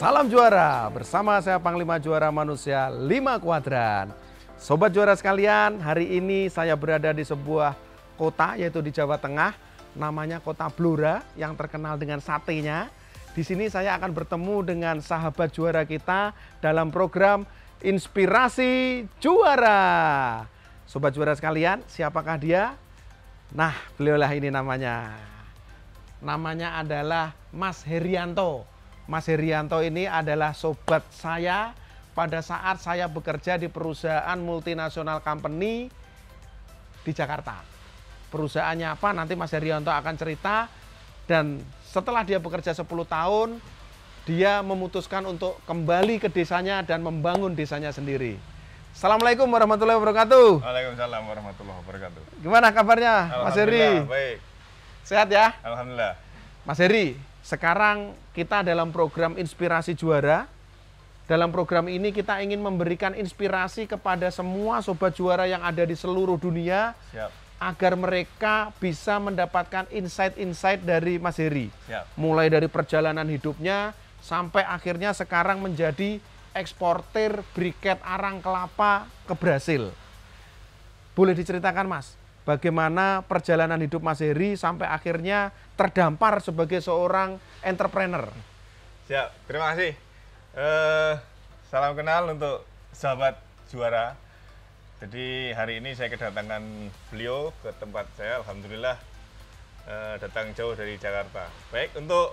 Salam juara, bersama saya Panglima Juara Manusia 5 Kuadran. Sobat juara sekalian, hari ini saya berada di sebuah kota yaitu di Jawa Tengah. Namanya Kota Blora yang terkenal dengan satenya. Di sini saya akan bertemu dengan sahabat juara kita dalam program Inspirasi Juara. Sobat juara sekalian, siapakah dia? Nah, beliaulah ini namanya. Namanya adalah Mas Herianto. Mas Herianto ini adalah sobat saya pada saat saya bekerja di perusahaan multinasional company di Jakarta. Perusahaannya apa nanti Mas Herianto akan cerita, dan setelah dia bekerja 10 tahun, dia memutuskan untuk kembali ke desanya dan membangun desanya sendiri. Assalamualaikum warahmatullahi wabarakatuh. Waalaikumsalam warahmatullahi wabarakatuh. Gimana kabarnya Mas Heri? Baik. Sehat ya? Alhamdulillah. Mas Heri, sekarang kita dalam program Inspirasi Juara. Dalam program ini kita ingin memberikan inspirasi kepada semua sobat juara yang ada di seluruh dunia. Siap. Agar mereka bisa mendapatkan insight-insight dari Mas Heri. Siap. Mulai dari perjalanan hidupnya sampai akhirnya sekarang menjadi eksportir briket arang kelapa ke Brasil. Boleh diceritakan Mas, bagaimana perjalanan hidup Mas Heri sampai akhirnya terdampar sebagai seorang entrepreneur? Siap, terima kasih. Salam kenal untuk sahabat juara. Jadi hari ini saya kedatangan beliau ke tempat saya, alhamdulillah datang jauh dari Jakarta. Baik, untuk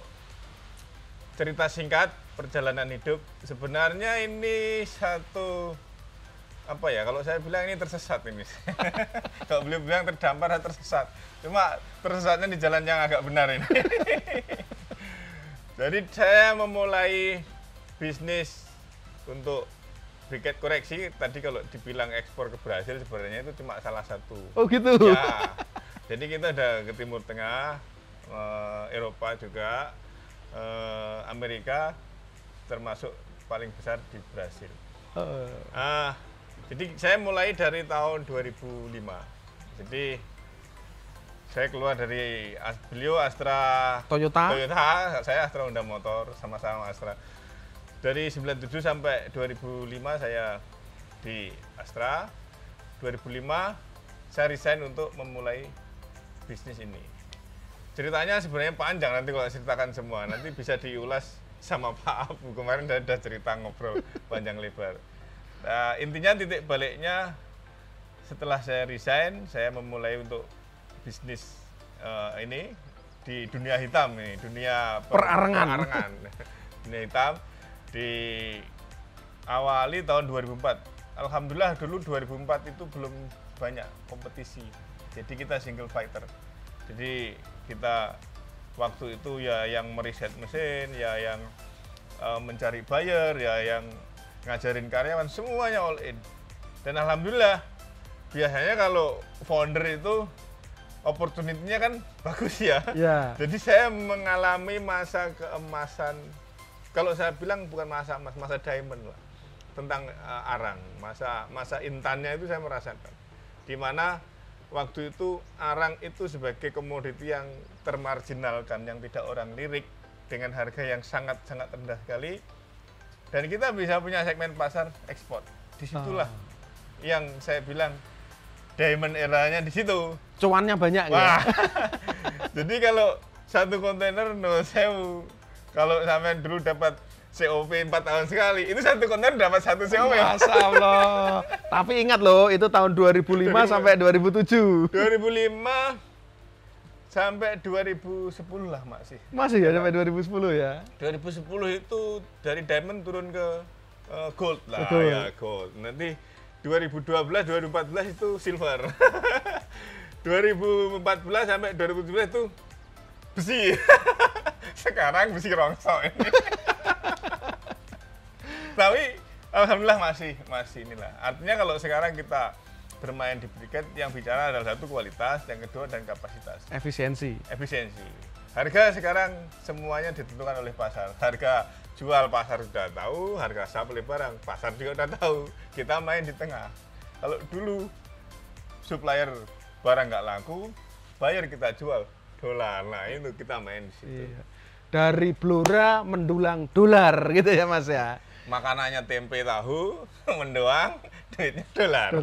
cerita singkat perjalanan hidup, sebenarnya ini satu apa ya, kalau saya bilang ini tersesat ini. Kalau beliau bilang terdampar, tersesat. Cuma tersesatnya di jalan yang agak benar ini. Jadi saya memulai bisnis untuk briket koreksi. Tadi kalau dibilang ekspor ke Brasil, sebenarnya itu cuma salah satu. Oh gitu? Ya, jadi kita ada ke Timur Tengah, Eropa juga, Amerika, termasuk paling besar di Brasil. Jadi saya mulai dari tahun 2005. Jadi saya keluar dari beliau Astra Toyota, saya Astra Honda Motor, sama-sama Astra. Dari 97 sampai 2005 saya di Astra. 2005 saya resign untuk memulai bisnis ini. Ceritanya sebenarnya panjang, nanti kalau ceritakan semua nanti bisa diulas sama Pak Abu. Kemarin saya sudah cerita ngobrol panjang lebar. Nah, intinya titik baliknya setelah saya resign, saya memulai untuk bisnis ini di dunia hitam nih, dunia perarengan. Dunia hitam di awali tahun 2004. Alhamdulillah dulu 2004 itu belum banyak kompetisi. Jadi kita single fighter. Jadi kita waktu itu ya yang meriset mesin, ya yang mencari buyer, ya yang ngajarin karyawan, semuanya all in. Dan alhamdulillah biasanya kalau founder itu opportunity-nya kan bagus ya. Yeah. Jadi saya mengalami masa keemasan. Kalau saya bilang bukan masa emas, masa diamond lah. Tentang arang, masa intannya itu saya merasakan. Di mana waktu itu arang itu sebagai komoditi yang termarginalkan, yang tidak orang lirik, dengan harga yang sangat-sangat rendah sekali. Dan kita bisa punya segmen pasar ekspor. Disitulah yang saya bilang diamond eranya di situ. Cuannya banyak. Wah. Ya. Jadi kalau satu kontainer no sewu, kalau sampean dulu dapat COP 4 tahun sekali, itu satu kontainer dapat satu COP. Masya Allah. Tapi ingat loh, itu tahun 2005 sampai 2007. 2005 sampai 2010 lah masih. Masih ya sampai 2010 ya? 2010 itu dari diamond turun ke gold lah. Gold. Ya gold. Nanti 2012, 2014 itu silver. 2014 sampai 2017 itu besi. Sekarang besi rongsok ini. Tapi alhamdulillah masih inilah. Artinya kalau sekarang kita bermain di briket, yang bicara adalah satu kualitas, yang kedua dan kapasitas. Efisiensi. Harga sekarang semuanya ditentukan oleh pasar. Harga jual pasar sudah tahu, harga supply barang pasar juga sudah tahu. Kita main di tengah. Kalau dulu supplier barang nggak laku, buyer kita jual dolar. Nah itu kita main di situ. Iya. Dari blora mendulang dolar gitu ya Mas ya. Makanannya tempe tahu, mendoang, duitnya dolar.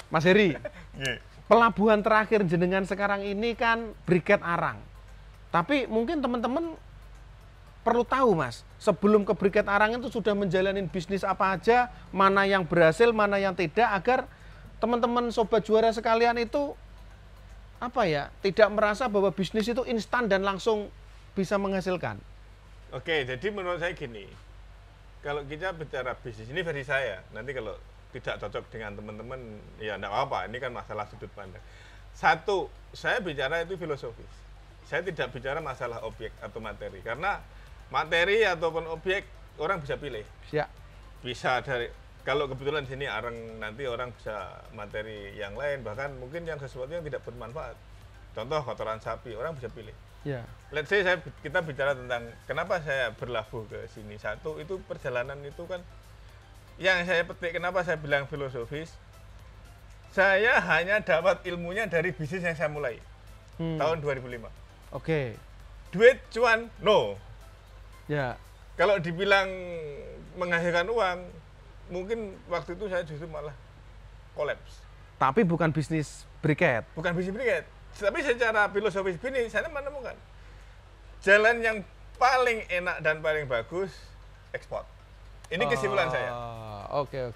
Mas Heri, Nggih. pelabuhan terakhir jenengan sekarang ini kan Briket Arang. Tapi mungkin teman-teman perlu tahu Mas, sebelum ke Briket Arang itu sudah menjalani bisnis apa aja, mana yang berhasil, mana yang tidak, agar teman-teman sobat juara sekalian itu apa ya, tidak merasa bahwa bisnis itu instan dan langsung bisa menghasilkan. Oke, jadi menurut saya gini, kalau kita bicara bisnis, ini versi saya, nanti kalau tidak cocok dengan teman-teman, ya enggak apa-apa, ini kan masalah sudut pandang. Satu, saya bicara itu filosofis. Saya tidak bicara masalah objek atau materi, karena materi ataupun objek orang bisa pilih. Ya. Bisa dari, kalau kebetulan sini Arang, nanti orang bisa materi yang lain, bahkan mungkin yang sesuatu yang tidak bermanfaat. Contoh kotoran sapi, orang bisa pilih. Ya. Let's say kita bicara tentang kenapa saya berlabuh ke sini. Satu, itu perjalanan itu kan yang saya petik, kenapa saya bilang filosofis. Saya hanya dapat ilmunya dari bisnis yang saya mulai tahun 2005. Oke. Duit, cuan, no. Ya. Kalau dibilang menghasilkan uang, mungkin waktu itu saya justru malah kolaps. Tapi bukan bisnis briket. Bukan bisnis briket, tapi secara filosofis bisnis saya menemukan jalan yang paling enak dan paling bagus, ekspor. Ini kesimpulan saya. Oke.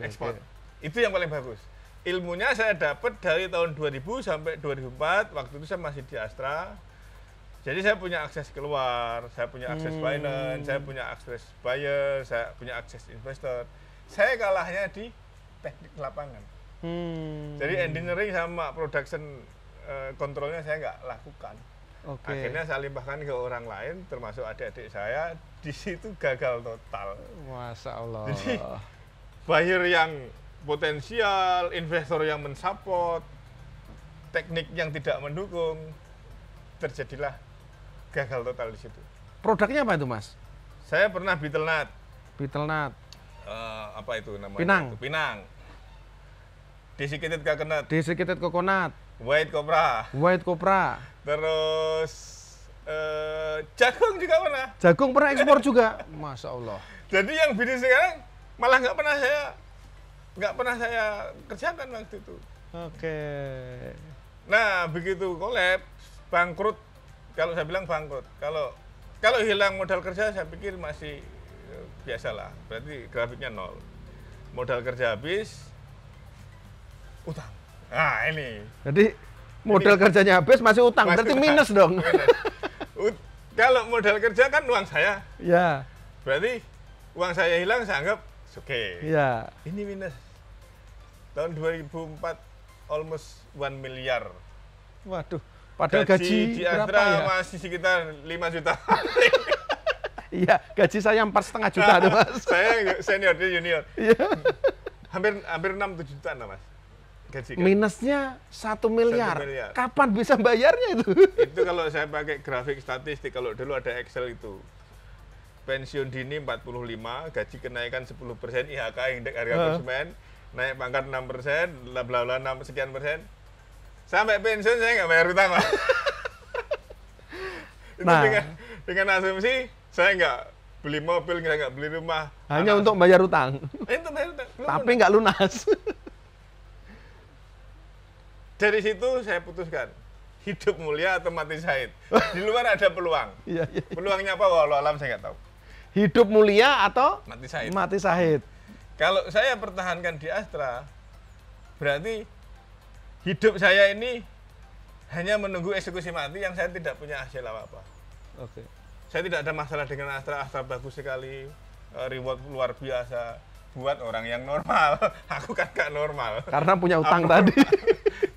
Ekspor. Itu yang paling bagus. Ilmunya saya dapat dari tahun 2000 sampai 2004. Waktu itu saya masih di Astra. Jadi saya punya akses keluar, saya punya akses finance, saya punya akses buyer, saya punya akses investor. Saya kalahnya di teknik lapangan. Jadi engineering sama production kontrolnya saya nggak lakukan. Akhirnya saya limpahkan ke orang lain, termasuk adik-adik saya. Di situ gagal total. Masya Allah. Jadi buyer yang potensial, investor yang mensupport, teknik yang tidak mendukung, terjadilah gagal total di situ. Produknya apa itu Mas? Saya pernah beetle nut. Beetle nut. Apa itu namanya? Pinang. Pinang. Desiccated coconut. Desiccated coconut. White cobra. White cobra. Terus jagung juga pernah. Jagung pernah ekspor juga. Masya Allah. Jadi yang bisnis sekarang malah nggak pernah saya kerjakan waktu itu. Oke. Nah begitu kolaps, bangkrut. Kalau saya bilang bangkrut. Kalau hilang modal kerja, saya pikir masih biasalah. Berarti grafiknya nol. Modal kerja habis, utang. Nah ini. Jadi modal kerjanya habis, masih utang. Berarti minus dong. Kalau modal kerja kan uang saya. Ya. Berarti uang saya hilang, saya anggap oke. Ya. Ini minus. Tahun 2004 almost 1 miliar. Waduh. Padahal gaji di Astra berapa ya? masih sekitar 5 juta. Iya, gaji saya 4,5 juta tuh Mas. Saya senior, dia junior. Iya. hampir 6-7 juta lah Mas. Gaji kan? Minusnya 1 miliar. 1 miliar. Kapan bisa bayarnya itu? Itu kalau saya pakai grafik statistik, kalau dulu ada Excel itu. Pensiun dini 45, gaji kenaikan 10%, IHK indeks harga konsumen, naik pangkat 6%, bla bla bla 6 sekian persen. Sampai pensiun saya nggak bayar utang Mas. Itu Nah, dengan asumsi saya nggak beli mobil, nggak beli rumah. hanya untuk bayar utang. Itu bayar utang. Tapi nggak lunas. Dari situ saya putuskan, hidup mulia atau mati syahid. Di luar ada peluang. Iya. Peluangnya apa? Walau alam saya nggak tahu. Hidup mulia atau Mati syahid. mati syahid. Kalau saya pertahankan di Astra, berarti hidup saya ini hanya menunggu eksekusi mati yang saya tidak punya hasil apa-apa. Oke. Saya tidak ada masalah dengan Astra. Astra bagus sekali, reward luar biasa. Buat orang yang normal, aku kan gak normal. Karena punya utang tadi.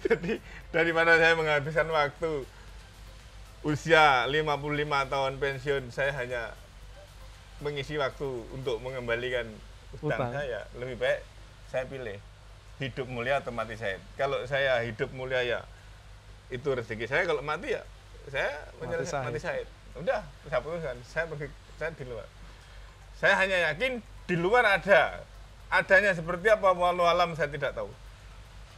Jadi dari mana saya menghabiskan waktu usia 55 tahun pensiun, saya hanya mengisi waktu untuk mengembalikan utang saya. Lebih baik saya pilih hidup mulia atau mati syahid. Kalau saya hidup mulia ya itu rezeki saya, kalau mati ya saya mati syahid. Udah, saya putuskan, saya di luar. Saya hanya yakin di luar adanya seperti apa, walau alam saya tidak tahu.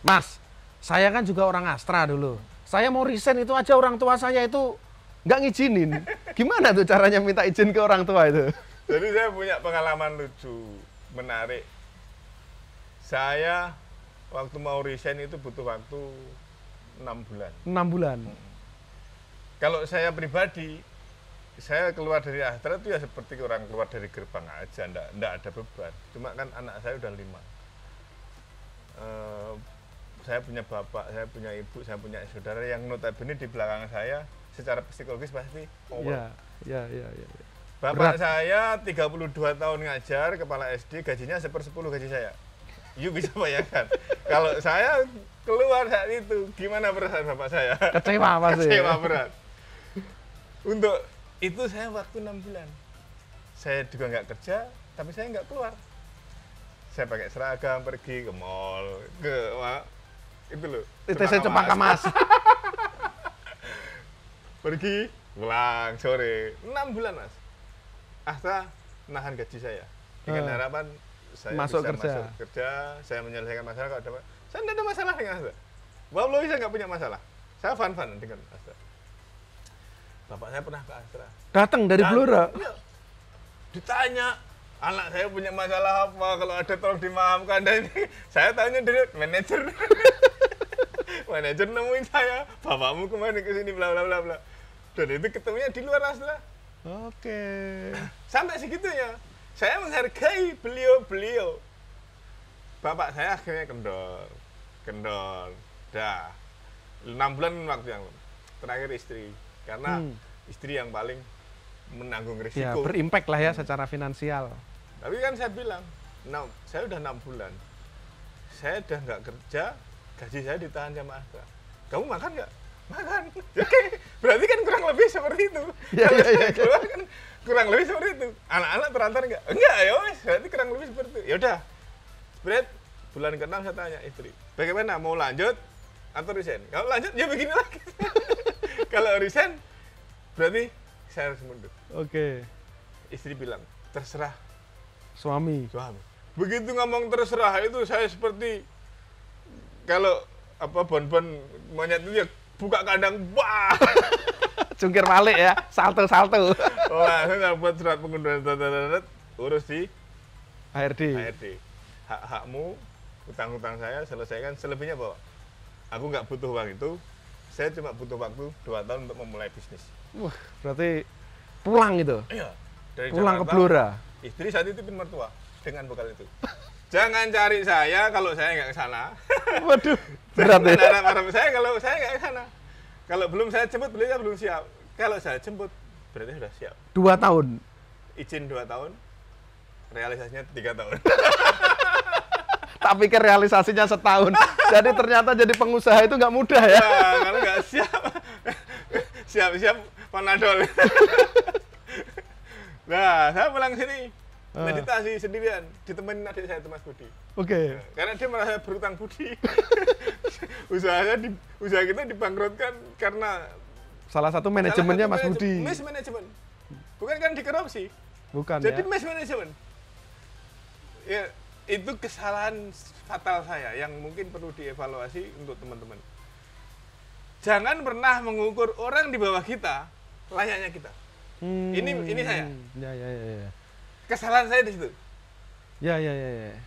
Mas, saya kan juga orang Astra dulu. Saya mau resign itu aja orang tua saya itu nggak ngizinin. Gimana tuh caranya minta izin ke orang tua itu? Jadi saya punya pengalaman lucu, menarik. Saya waktu mau resign itu butuh waktu 6 bulan. 6 bulan. Kalau saya pribadi, saya keluar dari Astra itu ya seperti orang keluar dari gerbang aja, enggak ada beban. Cuma kan anak saya udah 5. Saya punya bapak, saya punya ibu, saya punya saudara yang notabene di belakang saya secara psikologis pasti over. Iya. Bapak saya 32 tahun ngajar, kepala SD, gajinya 1/10 gaji saya. You bisa bayangkan. Kalau saya keluar saat itu, gimana perasaan bapak saya? Kecewa pasti. Kecewa berat. Untuk itu saya waktu 6 bulan. Saya juga nggak kerja, tapi saya nggak keluar. Saya pakai seragam, pergi ke mall, itu loh. Saya Cempaka Mas. Pergi, pulang sore. 6 bulan, Mas. Astra nahan gaji saya. Dengan harapan saya masuk bisa kerja. masuk kerja, saya menyelesaikan masalah kalau ada. Saya tidak ada masalah dengan Astra. Wallahi saya nggak punya masalah. Saya fun-fun dengan Astra. Bapak saya pernah ke Astra. Datang dari Blora. Iya. Ditanya, anak saya punya masalah apa, kalau ada tolong dimaafkan. Dan ini saya tanya dari manajer. Manajer nemuin saya, bapakmu kemarin ke sini bla bla bla bla. Dan itu ketemunya di luar Astra. Oke. Sampai segitunya. Saya menghargai beliau. Bapak saya akhirnya kendor. Dah. 6 bulan waktu yang terakhir istri. Karena istri yang paling menanggung risiko. Ya, berimpact lah ya secara finansial. Tapi kan saya bilang, saya udah 6 bulan. Saya udah nggak kerja, gaji saya ditahan sama Astra. Kamu makan nggak? Makan. Oke, berarti kan kurang lebih seperti itu. Kalau saya keluar kan kurang lebih seperti itu. Anak-anak terantar nggak? Enggak, ya wes, berarti kurang lebih seperti itu. Ya udah. Spread bulan ke-6 saya tanya istri, bagaimana, mau lanjut atau resign? Kalau lanjut ya begini lagi. Kalau resign berarti saya harus mundur. Oke. Istri bilang, terserah Suami. Begitu ngomong terserah itu saya seperti kalau bon-bon monyet itu ya buka kandang, wah. Jungkir balik ya, salto. Wah, saya buat surat pengunduran, urus di HRD. Hak-hakmu, utang-utang saya selesaikan, selebihnya bawa. Aku nggak butuh uang itu, saya cuma butuh waktu 2 tahun untuk memulai bisnis. Wah, berarti pulang itu? Iya. Dari Pulang Jakarta, ke Blora? Istri saat itu pin mertua, dengan bekal itu. Jangan cari saya kalau saya nggak ke sana. Waduh, berat ya? Harap saya kalau saya nggak ke sana. Kalau belum saya jemput, beliau belum siap. Kalau saya jemput, berarti sudah siap. 2 tahun? Izin 2 tahun, realisasinya 3 tahun. Tak pikir realisasinya setahun. Jadi ternyata jadi pengusaha itu nggak mudah ya? Nah, kalau nggak siap, siap-siap panadol. Nah, saya pulang sini, meditasi sendirian, ditemenin adik saya, Mas Budi. Oke. Karena dia merasa berutang budi. Usaha kita dibangkrutkan karena Salah satu manajemennya Mas Budi. Mismanajemen. Bukan kan dikorupsi. Bukan Jadi ya? mismanajemen. Ya, itu kesalahan fatal saya yang mungkin perlu dievaluasi untuk teman-teman. Jangan pernah mengukur orang di bawah kita layaknya kita. Ini saya. Ya. Kesalahan saya di situ. Ya.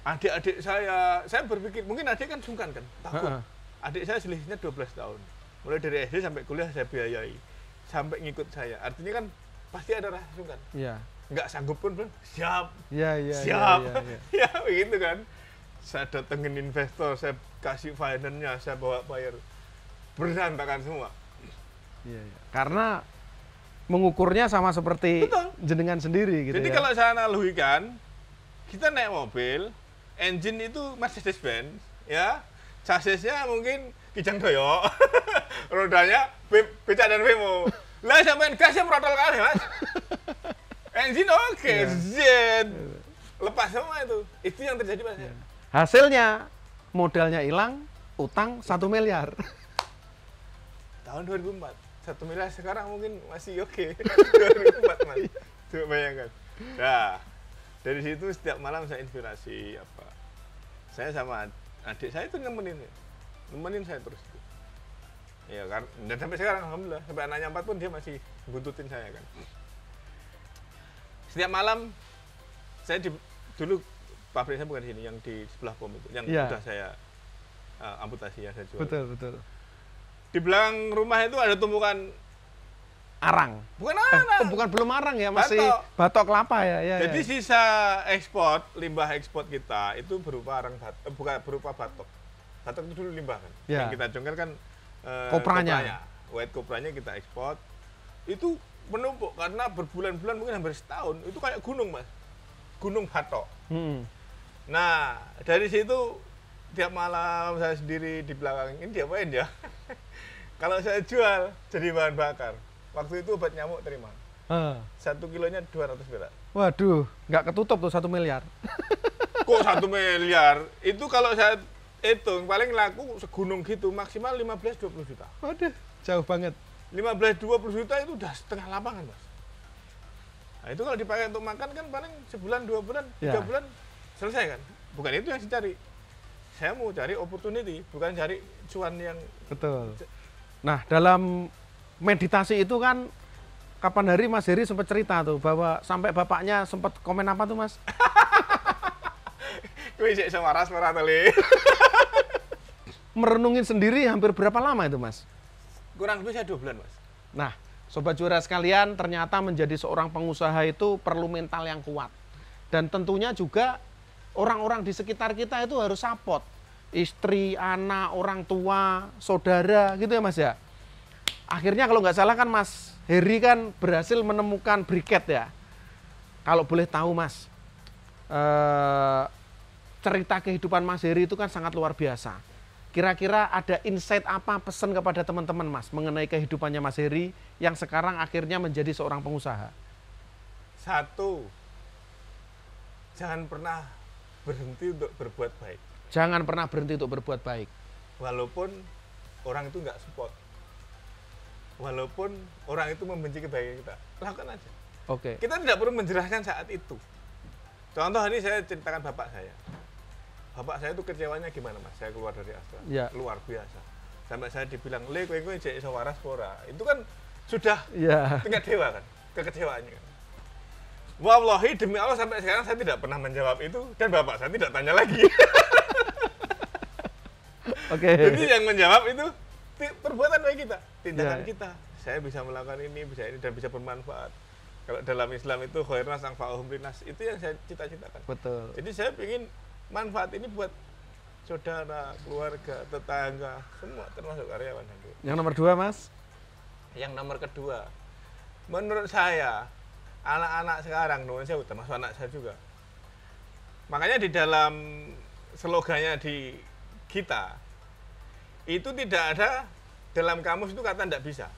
Adik-adik saya berpikir, mungkin adik kan sungkan kan, takut. Adik saya selisihnya 12 tahun. Mulai dari SD sampai kuliah saya biayai. Sampai ngikut saya. Artinya kan pasti ada rasa sungkan. Iya. Nggak sanggup pun, siap. Iya. Siap. Ya, begitu kan. Saya datengin investor, saya kasih finance-nya, saya bawa bayar. Berantakan semua. Iya. Karena mengukurnya sama seperti Betul. jenengan sendiri gitu. Jadi ya? kalau saya analogikan, kita naik mobil, engine itu Mercedes-Benz, ya, chassisnya mungkin Kijang Doyok, rodanya becak dan Vemo. Lah sampean gasnya merotol kali, Mas. Engine oke, zet. Lepas semua itu. Itu yang terjadi Mas. Hasilnya modalnya hilang, utang 1 miliar. Tahun 2004. 1 miliar sekarang mungkin masih oke. 2004 Mas. Coba bayangkan. Nah, dari situ setiap malam saya inspirasi apa. Saya sama adik saya itu nemenin saya terus. Ya kan, dan sampai sekarang alhamdulillah, sampai anaknya 4 pun dia masih buntutin saya kan. Setiap malam saya dulu pabrik saya bukan di sini, yang di sebelah POM itu, yang sudah saya amputasi ya saya jual. Betul. Di belakang rumah itu ada tumpukan arang. Bukan arang. Bukan belum arang ya, masih batok kelapa ya. Jadi sisa ekspor, limbah ekspor kita itu berupa bukan berupa batok. Batok itu dulu limbah kan. Ya. Yang kita congkel kan kopranya. White kopranya kita ekspor. Itu menumpuk karena berbulan-bulan, mungkin hampir setahun. Itu kayak gunung, Mas. Gunung batok. Nah, dari situ tiap malam saya sendiri di belakang ini diapain ya? Kalau saya jual jadi bahan bakar. Waktu itu obat nyamuk terima. 1 kilonya 200 perak. Waduh, nggak ketutup tuh 1 miliar. Kok 1 miliar? Itu kalau saya hitung paling laku segunung gitu maksimal 15-20 juta. Waduh, jauh banget. 15-20 juta itu udah setengah lapangan, Mas. Nah, itu kalau dipakai untuk makan kan paling sebulan, 2 bulan, 3 bulan selesai kan. Bukan itu yang saya cari. Saya mau cari opportunity, bukan cari cuan yang... Betul. Nah, dalam meditasi itu kan kapan hari Mas Heri sempat cerita tuh bahwa sampai bapaknya sempat komen apa tuh, Mas? Kuwi sik semaras ora teli. Merenungin sendiri hampir berapa lama itu, Mas? Kurang lebih saya 2 bulan, Mas. Nah, sobat juara sekalian, ternyata menjadi seorang pengusaha itu perlu mental yang kuat. Dan tentunya juga orang-orang di sekitar kita itu harus support. Istri, anak, orang tua, saudara, gitu ya, Mas ya. Akhirnya kalau nggak salah kan Mas Heri kan berhasil menemukan briket ya. Kalau boleh tahu Mas, cerita kehidupan Mas Heri itu kan sangat luar biasa. Kira-kira ada insight apa pesan kepada teman-teman Mas mengenai kehidupannya Mas Heri yang sekarang akhirnya menjadi seorang pengusaha? 1, jangan pernah berhenti untuk berbuat baik. Jangan pernah berhenti untuk berbuat baik. Walaupun orang itu nggak support. Walaupun orang itu membenci kebaikan kita, lakukan aja. Oke. Kita tidak perlu menjelaskan saat itu. Contoh ini saya ceritakan bapak saya. Bapak saya itu kecewanya gimana, Mas? Saya keluar dari Astra. Ya. Luar biasa. Sampai saya dibilang, "Le, kowe jek iso waras ora." Itu kan sudah tingkat dewa kan, kekecewaannya kan. Wallahi demi Allah sampai sekarang saya tidak pernah menjawab itu dan bapak saya tidak tanya lagi. Oke. Jadi yang menjawab itu perbuatan baik kita, tindakan kita. Saya bisa melakukan ini, bisa ini, dan bisa bermanfaat. Kalau dalam Islam itu khairnas anfa'uhum linnas, itu yang saya cita-citakan. Betul. Jadi saya ingin manfaat ini buat saudara, keluarga, tetangga, semua termasuk karyawan. Yang nomor 2, Mas? Yang nomor kedua, menurut saya anak-anak sekarang, termasuk anak saya juga. Makanya di dalam slogannya di kita itu tidak ada dalam kamus itu kata tidak bisa.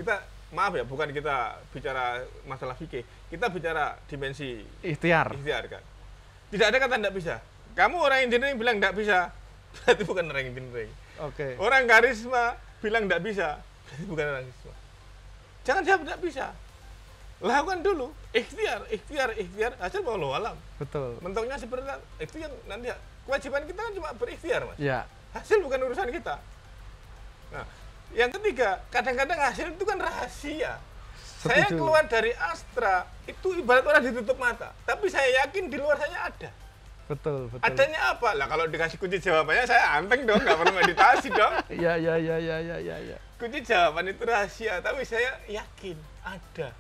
Kita maaf ya, bukan kita bicara masalah fikih, kita bicara dimensi ikhtiar kan. Tidak ada kata tidak bisa. Kamu orang engineering bilang tidak bisa, berarti bukan orang engineering. Oke. Orang karisma bilang tidak bisa, berarti bukan orang karisma. Jangan jawab tidak bisa. Lakukan dulu, ikhtiar, hasil wallahu alam. Betul. Mentoknya seperti itu yang nanti kewajiban kita kan cuma berikhtiar, Mas. Ya. Hasil bukan urusan kita. Nah, yang ketiga, kadang-kadang hasil itu kan rahasia. Setuju. Saya keluar dari Astra, itu ibarat orang ditutup mata. Tapi saya yakin di luar saya ada. Betul. Adanya apa? Lah kalau dikasih kunci jawabannya saya anteng dong, nggak perlu meditasi dong. Iya. Kunci jawaban itu rahasia, tapi saya yakin ada.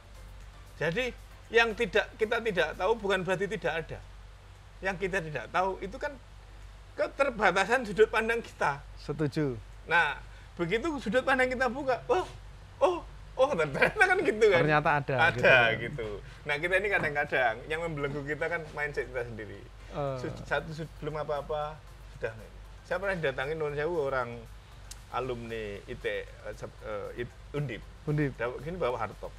Jadi yang kita tidak tahu bukan berarti tidak ada. Yang kita tidak tahu itu kan keterbatasan sudut pandang kita. Setuju. Nah, begitu sudut pandang kita buka, oh ternyata kan gitu kan. Ternyata ada gitu. Nah, kita ini kadang-kadang yang membelenggu kita kan mindset kita sendiri. Belum apa-apa sudah. Saya pernah didatangi Nuwun Sewu orang alumni Undip. Gini bawa hardtop.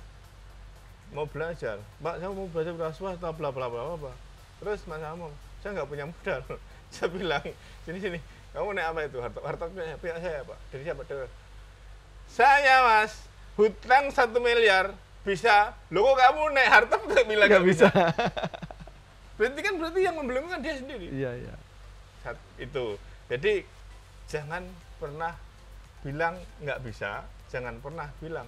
Mau belajar, Mbak, saya mau belajar swasta, bla bla bla bla. Terus Mas Amom, saya nggak punya modal. Saya bilang, sini, kamu naik apa itu? Hartopnya pihak saya, Pak. Dari siapa? Saya, Mas, hutang 1 miliar, bisa. Loh, kok kamu naik hartop bilang nggak bisa? Berarti yang membelenggu kan dia sendiri. Iya. Itu. Jadi, jangan pernah bilang nggak bisa, jangan pernah bilang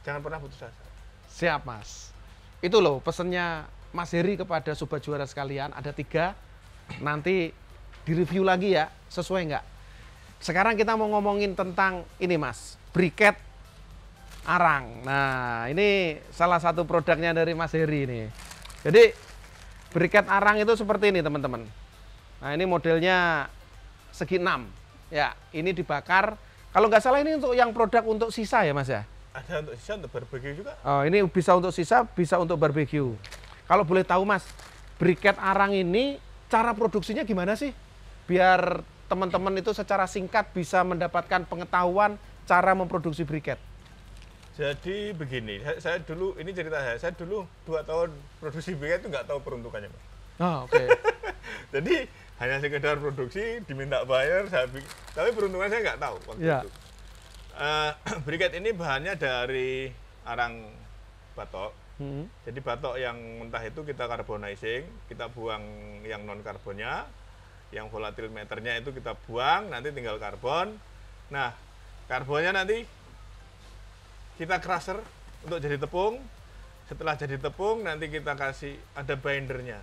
jangan pernah putus asa. Siap Mas. Itu loh pesennya Mas Heri kepada sobat juara sekalian, ada 3. Nanti direview lagi ya, sesuai nggak? Sekarang kita mau ngomongin tentang ini Mas, briket arang. Nah ini salah satu produknya dari Mas Heri ini. Jadi briket arang itu seperti ini teman-teman. Nah ini modelnya segi 6. Ya ini dibakar. Kalau nggak salah ini untuk yang produk untuk sisa ya Mas ya? Ada untuk sisa, untuk barbecue juga. Oh ini bisa untuk sisa, bisa untuk barbecue. Kalau boleh tahu Mas, briket arang ini cara produksinya gimana sih? Biar teman-teman itu secara singkat bisa mendapatkan pengetahuan cara memproduksi briket. Jadi begini, saya dulu, ini cerita saya dulu 2 tahun produksi briket itu nggak tahu peruntukannya, Mas. Oh, oke. Jadi hanya sekedar produksi, diminta bayar, tapi peruntukan saya nggak tahu waktu itu. Briket ini bahannya dari arang batok. Jadi batok yang mentah itu kita carbonizing, kita buang yang non karbonnya, yang volatil meternya itu kita buang, nanti tinggal karbon. Nah, karbonnya nanti kita crusher untuk jadi tepung. Setelah jadi tepung, nanti kita kasih ada bindernya.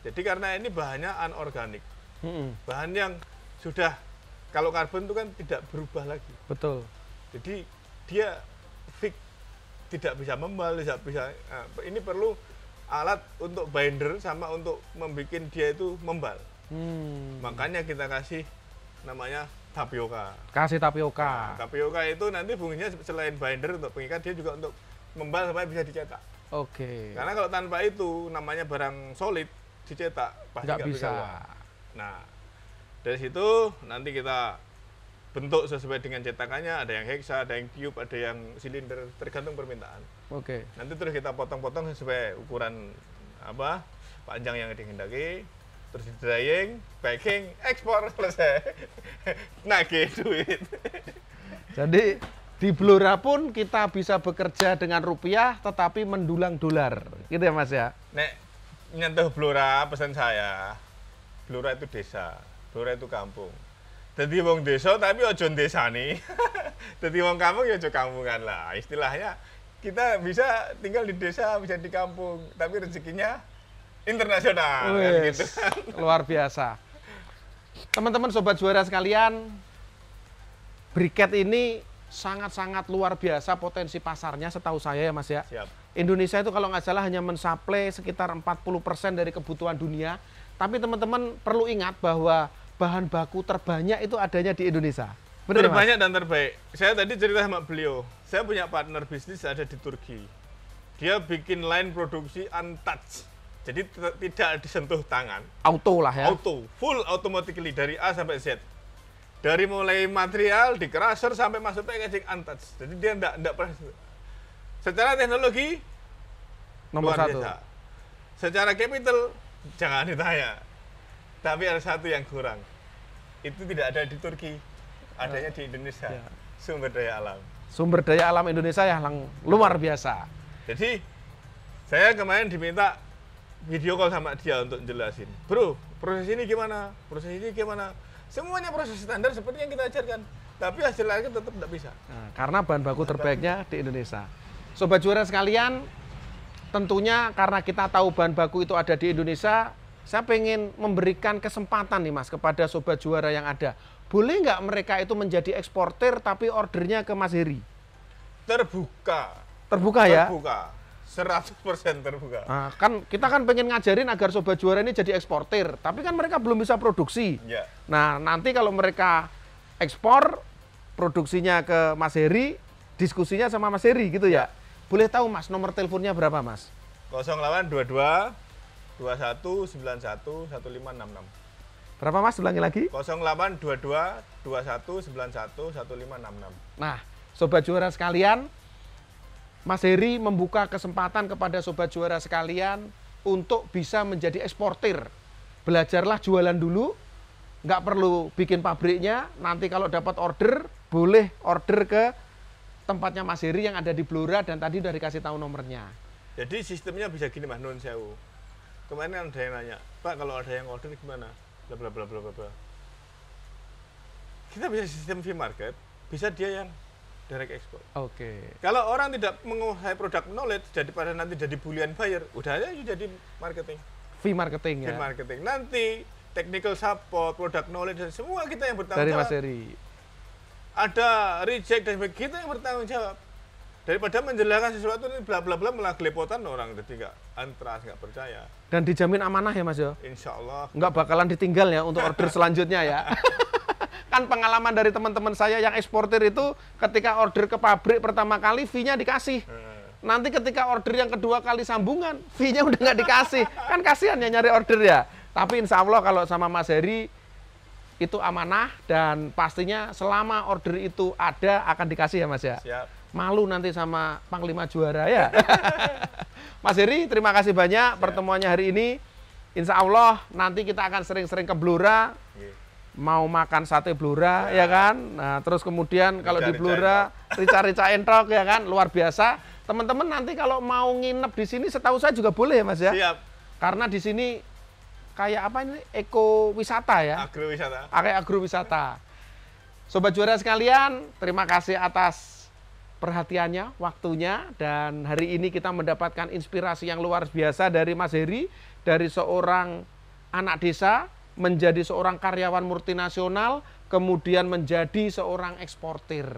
Jadi karena ini bahannya anorganik, bahan yang sudah, kalau karbon itu kan tidak berubah lagi. Betul. Jadi dia fix, tidak bisa membal, tidak bisa. Ini perlu alat untuk binder sama untuk membuat dia itu membal. Makanya kita kasih namanya tapioka. Kasih tapioka. Nah, tapioka itu nanti fungsinya selain binder untuk pengikat, dia juga untuk membal supaya bisa dicetak. Oke. Karena kalau tanpa itu namanya barang solid dicetak pasti nggak bisa. Nah dari situ nanti kita bentuk sesuai dengan cetakannya, ada yang hexa, ada yang tube, ada yang silinder, tergantung permintaan. Oke. Nanti terus kita potong-potong sesuai ukuran panjang yang dikehendaki, terus di drying, packing, ekspor, selesai. Nagih duit. Jadi di Blora pun kita bisa bekerja dengan rupiah tetapi mendulang dolar. Gitu ya Mas ya? Nek nyentuh Blora, pesan saya, Blora itu desa, Blora itu kampung. Jadi wong desa tapi ojo desani. Jadi wong kampung ya ojo kampungan lah. Istilahnya kita bisa tinggal di desa, bisa di kampung, tapi rezekinya internasional. Wes, Gitu. luar biasa. Teman-teman sobat juara sekalian, briket ini sangat-sangat luar biasa potensi pasarnya setahu saya ya Mas ya. Siap. Indonesia itu kalau nggak salah hanya mensuplai sekitar 40% dari kebutuhan dunia. Tapi teman-teman perlu ingat bahwa bahan baku terbanyak itu adanya di Indonesia. Benar, Terbanyak dan terbaik. Saya tadi cerita sama beliau, saya punya partner bisnis ada di Turki. Dia bikin line produksi untouched. Jadi tidak disentuh tangan. Auto lah ya. Auto, full automatically dari A sampai Z. Dari mulai material, di crusher sampai masuk packaging untouched. Jadi dia enggak pernah. Secara teknologi Nomor luar 1. biasa. Secara capital jangan ditanya. Tapi ada satu yang kurang. Itu tidak ada di Turki. Adanya di Indonesia. Ya. Sumber daya alam. Sumber daya alam Indonesia yang luar biasa. Jadi saya kemarin diminta video call sama dia untuk jelasin. Bro, proses ini gimana? Proses ini gimana? Semuanya proses standar seperti yang kita ajarkan. Tapi hasil akhirnya tetap tidak bisa. Nah, karena bahan baku terbaiknya di Indonesia. Sobat juara sekalian, tentunya karena kita tahu bahan baku itu ada di Indonesia, saya pengen memberikan kesempatan nih Mas kepada sobat juara yang ada. Boleh nggak mereka itu menjadi eksportir tapi ordernya ke Mas Heri? Terbuka. Terbuka ya? Terbuka. 100% terbuka. Nah, kan kita kan pengen ngajarin agar sobat juara ini jadi eksportir, tapi kan mereka belum bisa produksi. Ya. Nah, nanti kalau mereka ekspor produksinya ke Mas Heri, diskusinya sama Mas Heri gitu ya. Boleh tahu Mas nomor teleponnya berapa Mas? 0822 2191 1566. Berapa Mas? Ulangi lagi. 0822 2191 1566. Nah, sobat juara sekalian, Mas Heri membuka kesempatan kepada sobat juara sekalian untuk bisa menjadi eksportir. Belajarlah jualan dulu, nggak perlu bikin pabriknya. Nanti kalau dapat order, boleh order ke tempatnya Mas Heri yang ada di Blora dan tadi udah dikasih tahu nomornya. Jadi sistemnya bisa gini Mas, nun sewu. Kemarin ada yang nanya, Pak kalau ada yang order gimana? Bla bla bla bla bla. kita bisa sistem free market, bisa dia yang direct export. Oke. Kalau orang tidak menguasai product knowledge, daripada nanti jadi boolean buyer, udah aja jadi marketing. Fee marketing ya. Fee marketing. Nanti technical support, product knowledge, dan semua kita yang bertanggung Dari jawab. Mas Heri. Ada reject dan sebagainya, kita yang bertanggung jawab. Daripada menjelaskan sesuatu ini bla bla bla malah gelepotan orang, jadi nggak antras, nggak percaya. Dan dijamin amanah ya Mas yo? Insya Allah. Nggak bakalan ditinggal ya untuk order selanjutnya ya. Kan pengalaman dari teman-teman saya yang eksportir itu ketika order ke pabrik pertama kali fee-nya dikasih. Nanti ketika order yang kedua kali sambungan, fee-nya udah nggak dikasih. Kan kasihan ya nyari order ya. Tapi insya Allah kalau sama Mas Heri itu amanah dan pastinya selama order itu ada akan dikasih ya Mas ya. Siap. Malu nanti sama Panglima Juara ya. Mas Heri, terima kasih banyak pertemuannya hari ini. Insya Allah nanti kita akan sering-sering ke Blora, mau makan sate Blora ya kan. Nah terus kemudian kalau di Blora rica-rica entok ya kan, luar biasa. Teman-teman nanti kalau mau nginep di sini, setahu saya juga boleh ya Mas ya. Siap. Karena di sini kayak apa ini, eko wisata ya. Agrowisata. Kayak agrowisata. Sobat Juara sekalian, terima kasih atas perhatiannya, waktunya, dan hari ini kita mendapatkan inspirasi yang luar biasa dari Mas Heri, dari seorang anak desa menjadi seorang karyawan multinasional, kemudian menjadi seorang eksportir.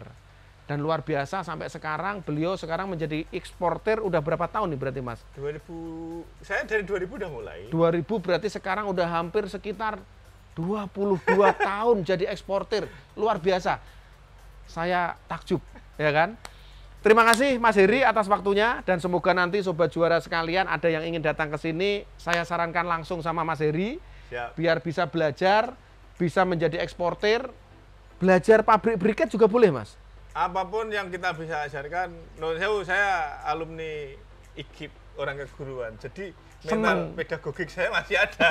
Dan luar biasa sampai sekarang, beliau sekarang menjadi eksportir udah berapa tahun nih berarti Mas? 2000, saya dari 2000 udah mulai. 2000 berarti sekarang udah hampir sekitar 22 tahun jadi eksportir, luar biasa. Saya takjub, ya kan? Terima kasih Mas Heri atas waktunya dan semoga nanti Sobat Juara sekalian ada yang ingin datang ke sini, saya sarankan langsung sama Mas Heri. Siap. Biar bisa belajar, bisa menjadi eksportir, belajar pabrik briket juga boleh Mas? Apapun yang kita bisa ajarkan, saya alumni IKIP orang keguruan, jadi mental pedagogik saya masih ada.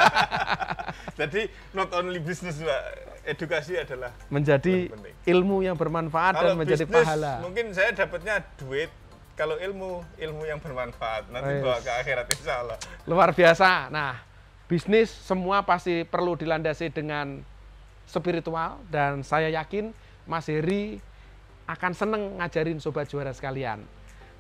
Jadi not only business, Mbak, edukasi adalah menjadi ilmu yang bermanfaat dan menjadi bisnis, pahala. Mungkin saya dapatnya duit, kalau ilmu yang bermanfaat nanti bawa ke akhirat insya Allah. Luar biasa. Nah, bisnis semua pasti perlu dilandasi dengan spiritual dan saya yakin Mas Heri akan seneng ngajarin Sobat Juara sekalian.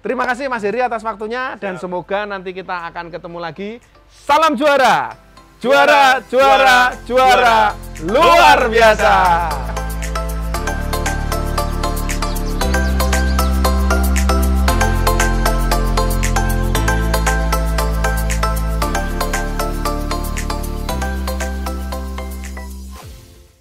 Terima kasih Mas Heri atas waktunya dan semoga nanti kita akan ketemu lagi. Salam juara! Juara, juara, juara, luar biasa!